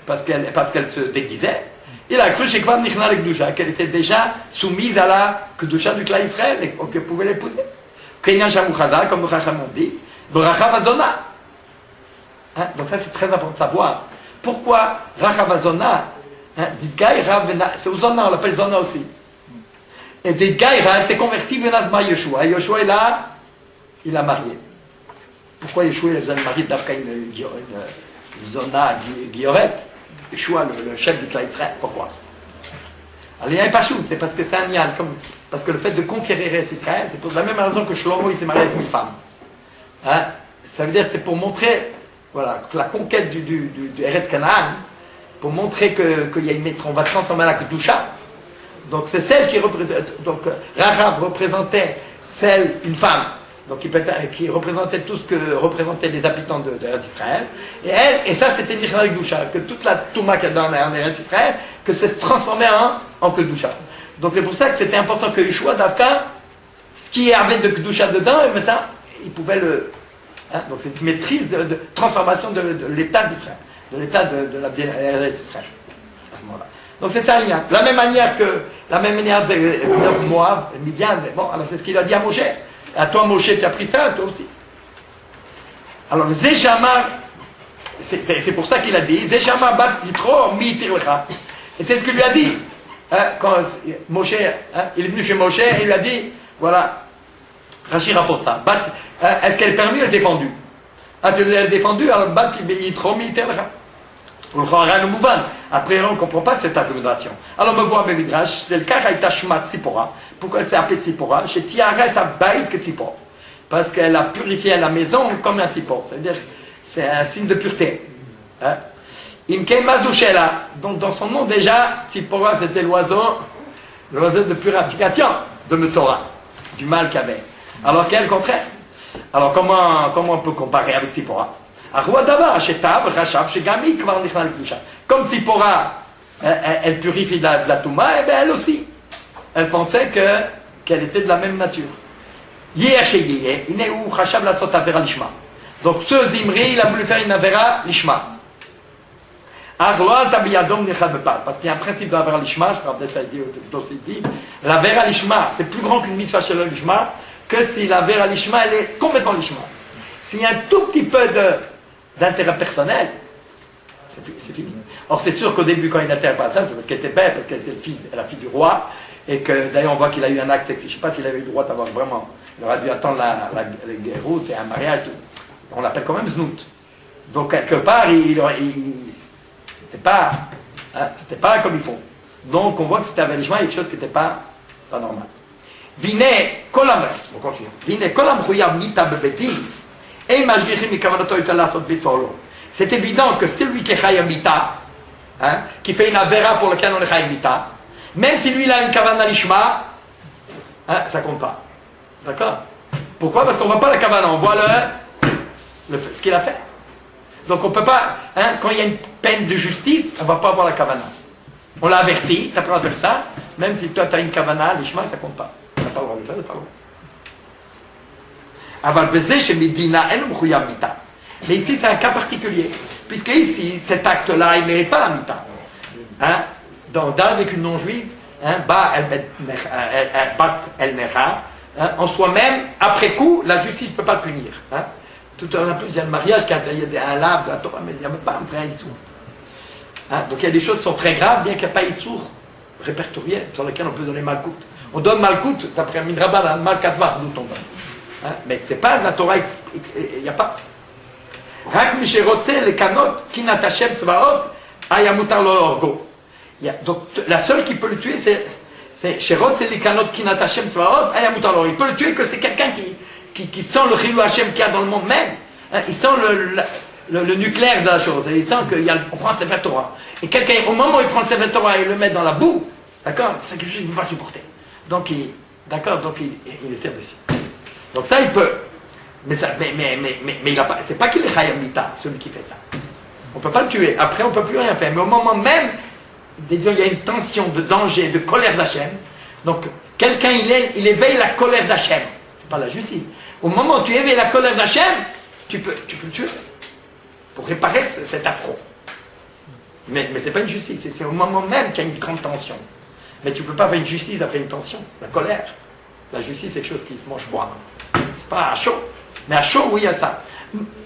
parce qu'elle se déguisait, il a cru chez Kvan Nichnalek Doucha qu'elle était déjà soumise à la Kedusha du clan Israël et qu'elle pouvait l'épouser. Kenyan Shamou Chazal, comme nous Chacham ont dit, Brachavazona. Donc ça c'est très important de savoir. Pourquoi Rachavazona, dit Gaïra, c'est au Zona, on l'appelle Zona aussi. Et dit Gaïra, elle s'est convertie Venazma Yeshua. Et Yeshua est là, il a marié. Pourquoi Yeshua il a besoin de marier d'Afka une Zona Guilloret? Yeshua, le chef du clan Israël. Pourquoi? Alors, il n'y a pas shoot, c'est parce que c'est un nial, parce que le fait de conquérir Israël, c'est pour la même raison que Shlomo il s'est marié avec 1000 femmes. Hein? Ça veut dire que c'est pour montrer, voilà, que la conquête du Eretz Canaan, pour montrer qu'il y a on va transformer la Kedusha. Donc c'est celle qui représente, donc Rahab représentait une femme, donc qui représentait tout ce que représentaient les habitants d'Eretz Israël, et ça c'était Nichal Kedusha, que toute la Touma qu'il y a dans Eretz Israël, que c'est transformé en Kedusha. Donc c'est pour ça que c'était important que Yeshua Davka, ce qui avait de Kedusha dedans, mais ça, il pouvait le... Hein, donc c'est une maîtrise de transformation de l'état d'Israël, de l'état de la d'Eretz Israël, à ce moment-là. Donc c'est ça, la même manière de Moab, Midian, bon, alors c'est ce qu'il a dit à Moshe. À toi, Moshe, tu as pris ça, toi aussi. Alors, Zéjama, c'est pour ça qu'il a dit, Zéjama bat yitro mi tirlecha. Et c'est ce qu'il lui a dit. Hein, quand Moshe, il est venu chez Moshe et il lui a dit, voilà, Rashi rapporte ça, est-ce qu'elle est permise ou défendue? Tu l'as défendue, alors bat yitro mi tirlecha. Après, on ne comprend pas cette argumentation. Alors, on me voit à Midrash, c'est le cas Shmat Tzipora. Pourquoi elle s'est appelée Tzipora? Chez Tiaret Abayit que Tzipora. Parce qu'elle a purifié la maison comme un Tzipor. C'est-à-dire, c'est un signe de pureté. Imke Mazouchela. Donc, dans son nom, déjà, Tzipora, c'était l'oiseau de purification de Metzora, du mal qu'il y avait. Alors, quel contraire? Alors, comment on peut comparer avec Tzipora? Comme Tzipora, elle purifie de la Touma, et bien elle aussi. Elle pensait qu'elle était de la même nature. Donc ce Zimri, il a voulu faire une Avera Lishma. Parce qu'il y a un principe de l'Avera Lishma, je crois que ça dit, l'Avera Lishma, c'est plus grand qu'une mitzvah chez le Lishma, que si l'Avera Lishma, elle est complètement Lishma. S'il y a un tout petit peu d'intérêt personnel, c'est fini. Or c'est sûr qu'au début quand il n'intérêt pas ça, c'est parce qu'elle était belle, parce qu'elle était la fille du roi, et que d'ailleurs on voit qu'il a eu un acte sexy. Je ne sais pas s'il avait eu le droit d'avoir vraiment, il aurait dû attendre la guéroute et un mariage, tout. On l'appelle quand même Znout. Donc quelque part, c'était pas comme il faut. Donc on voit que c'était un avénement, quelque chose qui n'était pas normal. Vine kolam, on continue. Vine kolam khuyam nita bebetim. C'est évident que celui qui est Chayamita, qui fait une avera pour lequel on est Chayamita, même si lui il a une kavana lishma, ça compte pas. D'accord? Pourquoi? Parce qu'on ne voit pas la kavana, on voit ce qu'il a fait. Donc on ne peut pas, quand il y a une peine de justice, on ne va pas voir la kavana. On l'a averti, tu n'as pas le droit de faire ça, même si toi tu as une kavana lishma, ça compte pas. Tu n'as pas le droit de le faire, tu n'as pas le droit. Mais ici c'est un cas particulier, puisque ici cet acte-là il ne mérite pas la mita. Avec une non-juive, elle nera, en soi-même, après coup, la justice ne peut pas le punir. Tout en plus, il y a le mariage, il y a un lave de la Torah, mais il n'y a même pas un vrai issour. Donc il y a des choses qui sont très graves, bien qu'il n'y ait pas issour répertorié sur lesquels on peut donner malkout. On donne malkout, d'après Midrabal, malkatvar, d'où on donne. Mais c'est pas de la Torah, il n'y a pas. Donc la seule qui peut le tuer, c'est Sherot, c'est les kanot qui n'atachem Svaot, Ayamutalor. Il peut le tuer que c'est quelqu'un qui sent le Chilou Hashem qu'il y a dans le monde même. Il sent le nucléaire de la chose. Il sent qu'on prend le Sefer Torah. Et quelqu'un, au moment où il prend le Sefer Torah et le met dans la boue, d'accord, c'est quelque chose qu'il ne peut pas supporter. Donc il est terre dessus. Donc ça, il peut. Mais il a pas. C'est pas qu'il est Chayamita, celui qui fait ça. On ne peut pas le tuer. Après, on ne peut plus rien faire. Mais au moment même, disons, il y a une tension de danger, de colère d'Hachem. Donc, quelqu'un, il éveille la colère d'Hachem. C'est pas la justice. Au moment où tu éveilles la colère d'Hachem, tu peux le tuer. Pour réparer cet affront. Mais ce n'est pas une justice. C'est au moment même qu'il y a une grande tension. Mais tu ne peux pas faire une justice après une tension. La colère. La justice, c'est quelque chose qui se mange froid. C'est pas à chaud. Mais à chaud, oui, il y a ça.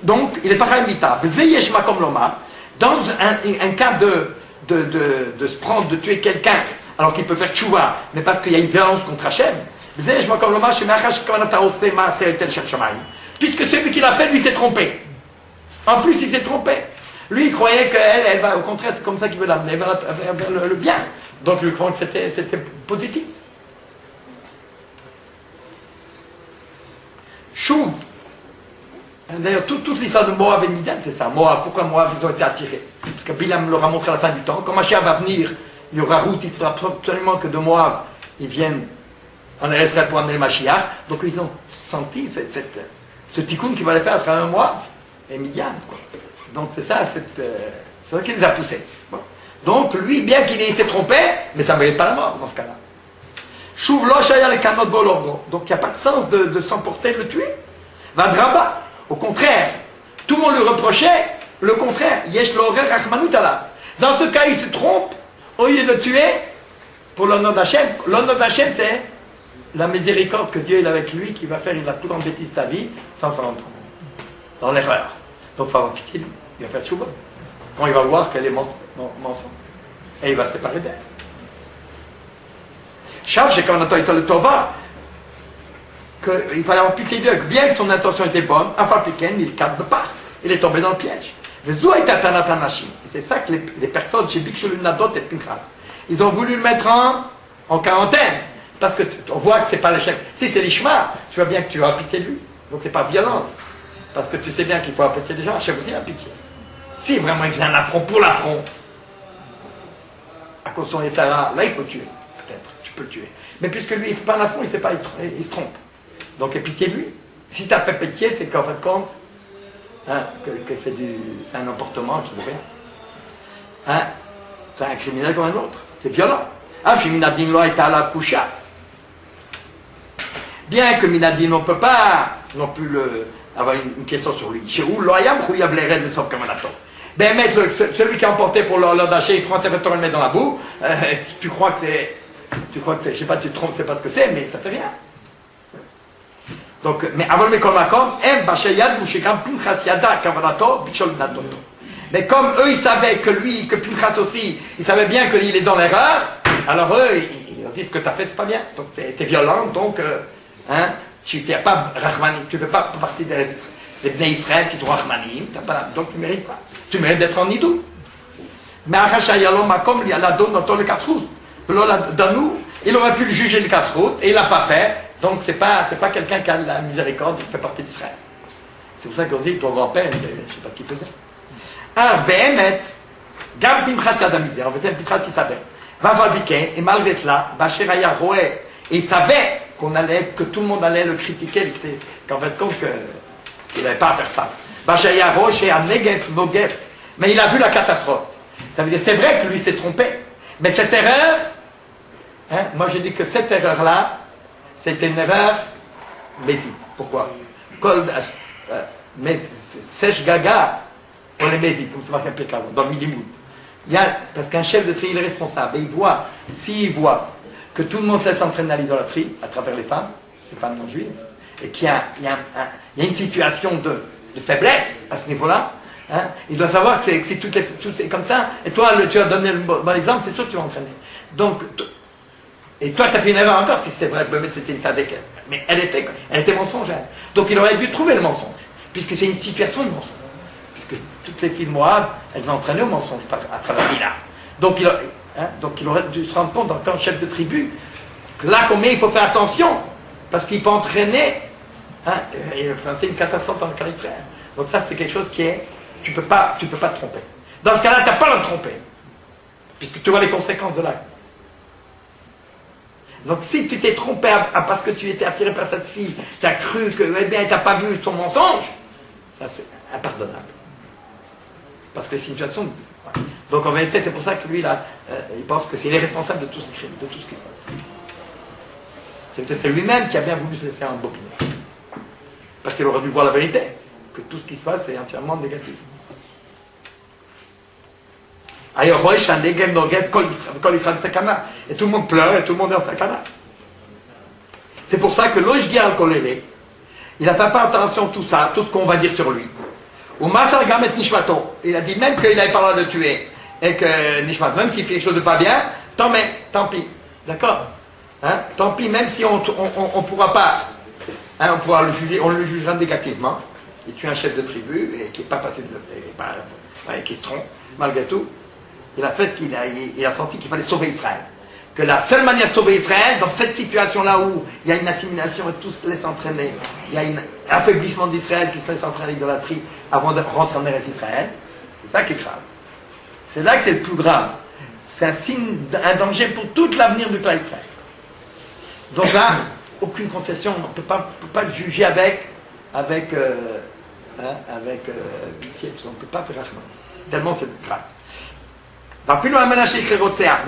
Donc, il n'est pas Chayamita. Dans un cas de se prendre, de tuer quelqu'un, alors qu'il peut faire tchouva, mais parce qu'il y a une violence contre Hachem, puisque celui qui l'a fait, lui, s'est trompé. En plus, il s'est trompé. Lui, il croyait qu'elle va, au contraire, c'est comme ça qu'il veut l'amener vers le bien. Donc lui croit que c'était positif. Chou. D'ailleurs, toute l'histoire de Moab et Midian, c'est ça. Moab, pourquoi Moab, ils ont été attirés? Parce que Bilam leur a montré à la fin du temps. Quand Mashiach va venir, il y aura route, il faudra absolument que de Moab, ils viennent en Israël pour amener le Mashiach. Donc ils ont senti ce tikkun qui va les faire à travers Moab et Midian. Quoi. Donc c'est ça, c'est ça qui les a poussés. Bon. Donc lui, bien qu'il s'est trompé, mais ça ne mérite pas la mort dans ce cas-là. Chouv lochaya les kanot bolorgo. Donc il n'y a pas de sens de s'emporter, de le tuer. Va draba. Au contraire, tout le monde lui reprochait le contraire. Yesh l'orel rachmanut ala. Dans ce cas, il se trompe. Au lieu de tuer, pour l'honneur d'Hachem. L'honneur d'Hachem, c'est la miséricorde que Dieu est avec lui, qui va faire la plus grande bêtise de sa vie, sans s'en rendre compte. Dans l'erreur. Donc il faut avoir pitié de lui. Il va faire tchouba. Quand il va voir qu'elle est mensonge. Et il va se séparer d'elle. Chav, j'ai quand on entend le Tova, qu'il fallait avoir pitié d'eux, bien que son intention était bonne, enfin il cadre pas. Il est tombé dans le piège. C'est ça que les personnes chez Bikshul Nadot et Pinchas, ils ont voulu le mettre en quarantaine. Parce qu'on voit que c'est pas l'échec. Si c'est l'Ishma, tu vois bien que tu as pitié de lui. Donc c'est pas violence. Parce que tu sais bien qu'il faut avoir pitié des gens. Hachem aussi a pitié. Si vraiment il faisait un affront pour l'affront, à cause de son Yetzara, là il faut tuer. Peut-être, tu peux le tuer. Mais puisque lui il ne fait pas un affront, il se trompe. Donc aie pitié de lui. Si tu as pas pitié, c'est qu'en fin de compte, hein, que c'est un emportement qui ne vaut rien. Hein, c'est un criminel comme un autre. C'est violent. Ah, Minadin lo était à la coucha. Bien que Minadin, on ne peut pas non plus avoir une question sur lui. Chez où l'oyam khouyav l'ered le sauf comme un atom. Ben, celui qui a emporté pour l'ordaché, il prend ses vêtements et le met dans la boue. Tu crois que c'est. Je sais pas, tu te trompes, c'est pas ce que c'est, mais ça fait rien. Donc, mais avant le Mekomakom, mais comme eux ils savaient que lui, que Pinchas aussi, ils savaient bien qu'il est dans l'erreur, alors eux ils ont dit ce que tu as fait c'est pas bien, donc tu es violent, donc hein, tu n'es pas Rahmani, tu ne fais pas partie des Bnei Israël qui sont Rahmanim, donc tu ne mérites pas, tu mérites d'être en Nidou. Mais Achashayalom Makom, il y a la donne dans le 4 roues, il aurait pu le juger le 4 roues et il l'a pas fait. Donc c'est pas quelqu'un qui a la miséricorde, qui fait partie d'Israël. C'est pour ça qu'on dit ton grand-père, je ne sais pas ce qu'il faisait. Alors, Behemet, Gam Pinchas a de la misère, en fait, Pinchas il savait. Va Valbiquin, et malgré cela, Bacher Aya Roé, et il savait que tout le monde allait le critiquer, qu'en fait, compte qu'il n'avait pas à faire ça. Bacher Aya Roé, chez Negef, Nogef, mais il a vu la catastrophe. Ça veut dire, c'est vrai que lui s'est trompé, mais cette erreur, hein, moi je dis que cette erreur-là, c'était une erreur mésite. Pourquoi? Sèche gaga, on les mésite, comme c'est marqué impeccable, dans le Milimoud. Parce qu'un chef de tri, il est responsable. Et il voit, s'il voit que tout le monde se laisse entraîner à l'idolâtrie, à travers les femmes non juives, et qu'il y a une situation de faiblesse à ce niveau-là, hein, il doit savoir que c'est comme ça. Et toi, tu as donné le bon exemple, c'est sûr que tu vas entraîner. Donc, et toi, tu as fait une erreur encore, si c'est vrai que c'était une sadek. Mais elle était mensongère. Donc il aurait dû trouver le mensonge, puisque c'est une situation de mensonge. Puisque toutes les filles de Moab, elles ont entraîné au mensonge à travers Bila. Donc il aurait dû se rendre compte, en tant que chef de tribu, que là, combien il faut faire attention, parce qu'il peut entraîner, hein, et c'est une catastrophe dans le cas d'Israël. Donc ça, c'est quelque chose qui est, tu peux pas te tromper. Dans ce cas-là, tu n'as pas à le tromper, puisque tu vois les conséquences de l'acte. Donc si tu t'es trompé parce que tu étais attiré par cette fille, tu as cru que, eh bien, tu n'as pas vu son mensonge, ça c'est impardonnable. Parce que les situations... Donc en vérité, c'est pour ça que lui, là, il pense que c'est responsable de tous ces crimes, de tout ce qui se passe. C'est lui-même qui a bien voulu se laisser embobiner. Parce qu'il aurait dû voir la vérité, que tout ce qui se passe est entièrement négatif. Et tout le monde pleure et tout le monde est en sakana. C'est pour ça que l'Oishgir al-Kolele, il n'a pas attention à tout ça, tout ce qu'on va dire sur lui. Il a dit même qu'il n'avait pas le droit de tuer, et que Nishmat, même s'il fait quelque chose de pas bien, tant pis. D'accord, hein? Tant pis, même si on ne pourra pas, hein, on le jugera négativement. Il tue un chef de tribu et qui n'est pas passé qui se trompe, malgré tout. il a fait ce il a senti qu'il fallait sauver Israël. Que la seule manière de sauver Israël, dans cette situation-là où il y a une assimilation et tout se laisse entraîner, il y a un affaiblissement d'Israël qui se laisse entraîner à l'idolâtrie avant de rentrer en Eretz Israël, c'est ça qui est grave. C'est là que c'est le plus grave. C'est un signe, un danger pour tout l'avenir du clan Israël. Donc là, aucune concession, on ne peut pas le juger avec pitié, on ne peut pas faire rachman. Tellement c'est grave.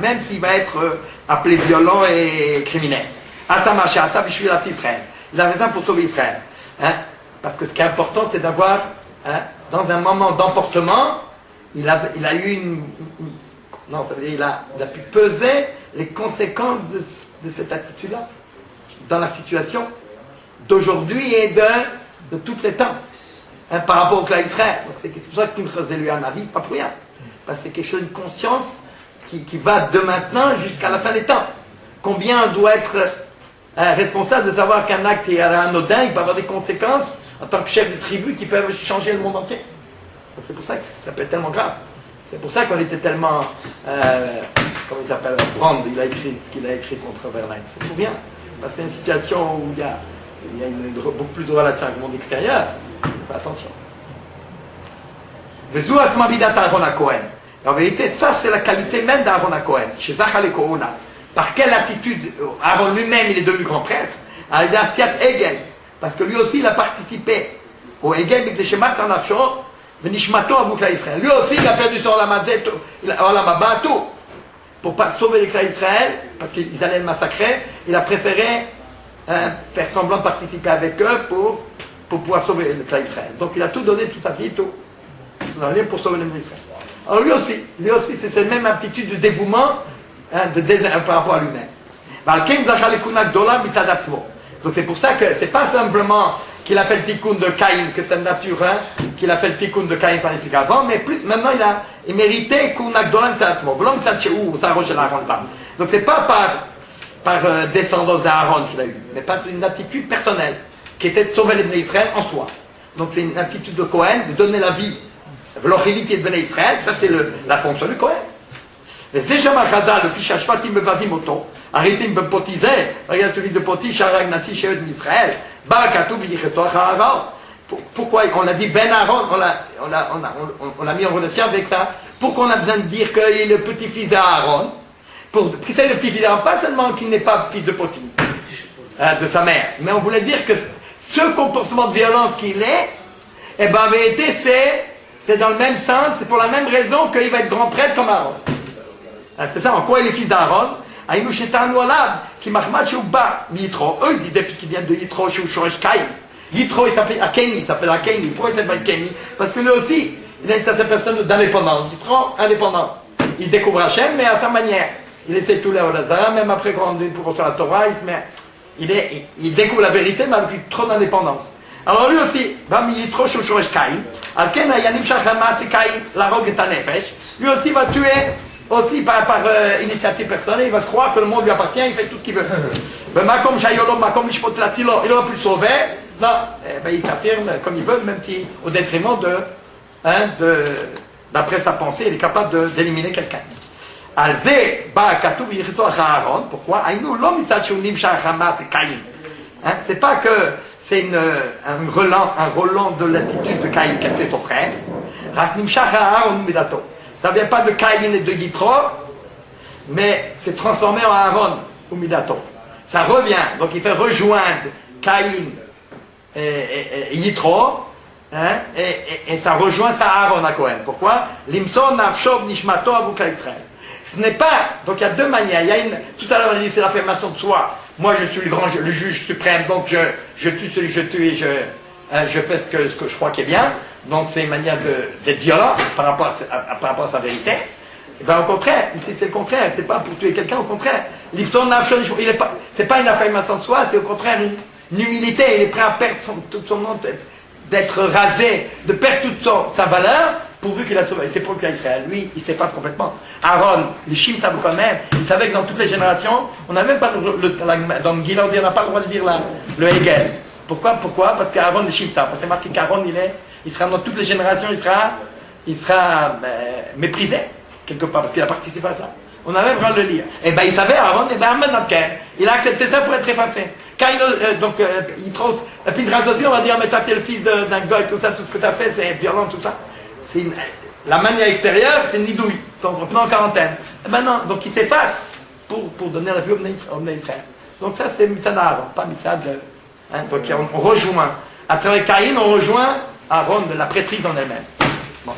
Même s'il va être appelé violent et criminel. Il a raison pour sauver Israël. Hein? Parce que ce qui est important, c'est d'avoir, dans un moment d'emportement, il a eu non, ça veut dire il a pu peser les conséquences de cette attitude-là dans la situation d'aujourd'hui et de tous les temps. Hein, par rapport au clan Israël. Donc c'est pour ça qu'il me faisait lui un avis, c'est pas pour rien. Parce que c'est quelque chose, une conscience qui va de maintenant jusqu'à la fin des temps. Combien on doit être responsable de savoir qu'un acte est anodin, il peut avoir des conséquences en tant que chef de tribu qui peuvent changer le monde entier. Donc c'est pour ça que ça peut être tellement grave. C'est pour ça qu'on était tellement, comment il s'appelle, Brand, il a écrit ce qu'il a écrit contre Berlin. C'est pour bien. Parce qu'il y a une situation où il y a beaucoup plus de relations avec le monde extérieur. Fais attention. En vérité, ça c'est la qualité même d'Aaron Cohen. Chez Zachal et Kohuna. Par quelle attitude Aaron lui-même il est devenu grand prêtre? Parce que lui aussi il a participé au Egel de Shema Sanafsho, de Nishmato à Boukla Israël. Lui aussi il a perdu son Olamazé, Olamaba, tout. Pour pas sauver les clans Israël, parce qu'ils allaient le massacrer, il a préféré faire semblant de participer avec eux pour pouvoir sauver le clan Israël. Donc il a tout donné, toute sa vie, tout. Pour sauver le Israël. Alors lui aussi c'est cette même aptitude de dévouement par rapport à lui-même. Donc c'est pour ça que c'est pas simplement qu'il a fait le tikkun de Caïn, que c'est nature, qu'il a fait le tikkun de Caïn par l'expliqué avant, mais maintenant il méritait kunak dolam mitzadatzmo. Donc c'est pas par descendance d'Aaron qu'il a eu, mais par une attitude personnelle, qui était de sauver les Bnei Israël en soi. Donc c'est une attitude de Cohen, de donner la vie. L'orélité de Bnei Israël, ça c'est la fonction du Cohen. Les Zéjama Chazal, le fiche Ashvatim Bevazim Oto, arrêtez de me potiser, regarde celui de Poti, Sharag Nasi, Shevet Israël, Barakatou, Vidichesto, Aaron. Pourquoi on a dit Ben Aaron, on l'a mis en relation avec ça. Pourquoi on a besoin de dire qu'il est le petit-fils d'Aaron? Pour préciser le petit-fils d'Aaron, pas seulement qu'il n'est pas fils de Poti, de sa mère, mais on voulait dire que ce comportement de violence qu'il est, eh ben en vérité c'est dans le même sens, c'est pour la même raison qu'il va être grand prêtre comme Aaron. C'est ça, en quoi il est fils d'Aaron? Aïnou Shetan Walab, qui Mahmad Shouba, Yitro. Eux, ils disaient, puisqu'il vient de Yitro, Shoresh Kaïm. Yitro, il s'appelle Akeni, Pourquoi il s'appelle Akeni? Parce que lui aussi, il a une certaine personne d'indépendance. Il prend indépendance. Il découvre Hachem, mais à sa manière. Il essaie tout les Olazara, même après qu'on dit pour reçoit la Torah, il découvre la vérité, mais avec trop d'indépendance. Alors lui aussi, Yitro, Shoresh Kaïm. Alken Ayanim Shachama, c'est Kaïm, la rogue est un nefesh. Lui aussi va tuer. Aussi par initiative personnelle, il va se croire que le monde lui appartient, il fait tout ce qu'il veut. Il n'aura plus le sauver. Non, il s'affirme comme il veut, même si au détriment d'après sa pensée, il est capable d'éliminer quelqu'un. Pourquoi? C'est pas que c'est un relent de l'attitude de Caïn qui a tué son frère. Ça ne vient pas de Caïn et de Yitro, mais c'est transformé en Aaron ou Midato. Ça revient, donc il fait rejoindre Caïn et Yitro, et ça rejoint ça Aaron à Cohen. Pourquoi? Limson nafshob nishmato avukla Israël. Ce n'est pas, donc il y a deux manières. Tout à l'heure on a dit c'est l'affirmation de soi. Moi je suis le juge suprême, donc je tue celui que je tue et je fais ce que je crois qui est bien. Donc c'est une manière d'être violent par rapport à sa vérité. Et ben au contraire, ici c'est le contraire, c'est pas pour tuer quelqu'un, au contraire. C'est pas une affirmation de soi, c'est au contraire une humilité, il est prêt à perdre tout son nom, d'être rasé, de perdre toute sa valeur, pourvu qu'il a sauvé. C'est pour le cas Israël. Lui, il s'efface complètement. Aaron, les Shim savent quand même, il savait que dans toutes les générations, on n'a même pas dans le Guilaud, on n'a pas le droit de dire le Hegel. Pourquoi? Parce qu'Aaron, les Shim savent. C'est marqué qu'Aaron, il sera dans toutes les générations, il sera méprisé. quelque part, parce qu'il a participé à ça. On a même besoin de le lire. Et ben il savait Aaron, et ben Ahmed Natken, il a accepté ça pour être effacé. Quand il trouve, et puis grâce aussi, on va dire, mais t'es le fils d'un goy, tout ça, tout ce que t'as fait, c'est violent, tout ça. La manière extérieure, c'est une nidouille, donc on te met en quarantaine. Et ben non, donc il s'efface pour donner la vie au Bnei Israël. Donc ça, c'est Mitzad Aaron, pas Mitzad. Donc on rejoint, à travers Caïn, on rejoint Aaron de la prêtrise en elle-même. Bon.